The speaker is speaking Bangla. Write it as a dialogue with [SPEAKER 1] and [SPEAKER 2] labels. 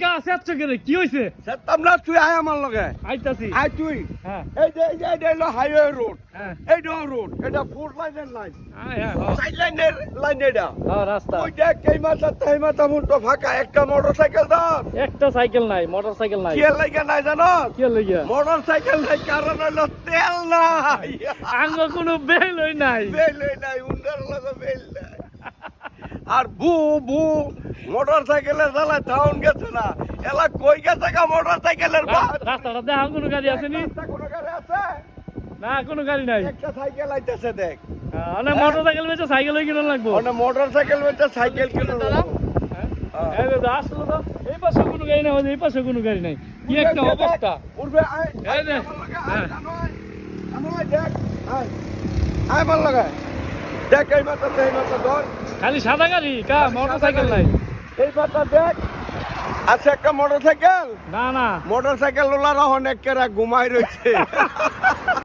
[SPEAKER 1] কা সেচ্ছ কেন কি হইছে
[SPEAKER 2] সেতাম না তুই আয় আমার লগে
[SPEAKER 1] আইতাছি
[SPEAKER 2] আয় তুই
[SPEAKER 1] হ্যাঁ
[SPEAKER 2] এই যে হলো হাইওয়ে রোড
[SPEAKER 1] হ্যাঁ
[SPEAKER 2] এইটা রোড এটা 4 লাইনের লাইন
[SPEAKER 1] হ্যাঁ
[SPEAKER 2] 5 লাইনের লাইন এটা
[SPEAKER 1] হ্যাঁ রাস্তা
[SPEAKER 2] ওই দেখ এই মাথা তাই মাথা মুন্টো ফাঁকা একটা মোটরসাইকেল দাও
[SPEAKER 1] একটা সাইকেল নাই মোটরসাইকেল নাই
[SPEAKER 2] কি লাগে নাই জানো
[SPEAKER 1] কি লাগিয়া
[SPEAKER 2] মোটরসাইকেল নাই কারণ হলো তেল নাই
[SPEAKER 1] আঙ্গ কোনো বেল হই নাই
[SPEAKER 2] বেল নাই উন্ডার লাগে বেল নাই আর বু মোটরসাইকেলে চালায় টাউন গেছে না এলা কই গেছে কা মোটরসাইকেলের বাদ
[SPEAKER 1] রাস্তাটা দেখা কোনো গাড়ি আছে নি
[SPEAKER 2] রাস্তা কোনো গাড়ি আছে
[SPEAKER 1] না কোনো গাড়ি নাই
[SPEAKER 2] একটা সাইকেল আইতেছে দেখ
[SPEAKER 1] অনেক মোটরসাইকেল বেচে সাইকেল হই কিনা লাগবো
[SPEAKER 2] মানে মোটরসাইকেল বেচে সাইকেল কিনে
[SPEAKER 1] দাদা এই যে আসলো তো এই পাশে কোনো গাড়ি নাই এই পাশে কোনো গাড়ি নাই কি একটা অবস্থা
[SPEAKER 2] উঠবে আয়
[SPEAKER 1] এই যে হ্যাঁ
[SPEAKER 2] আমার দেখ আয় আয় ভাল লাগা দেখ এই মাথা ধর
[SPEAKER 1] খালি সাদা গাড়ি কা মোটরসাইকেল নাই
[SPEAKER 2] এই মাথা দেখ আছে একটা মোটরসাইকেল
[SPEAKER 1] না না
[SPEAKER 2] মোটরসাইকেল ওলারা অনেক কেরা ঘুমাই রয়েছে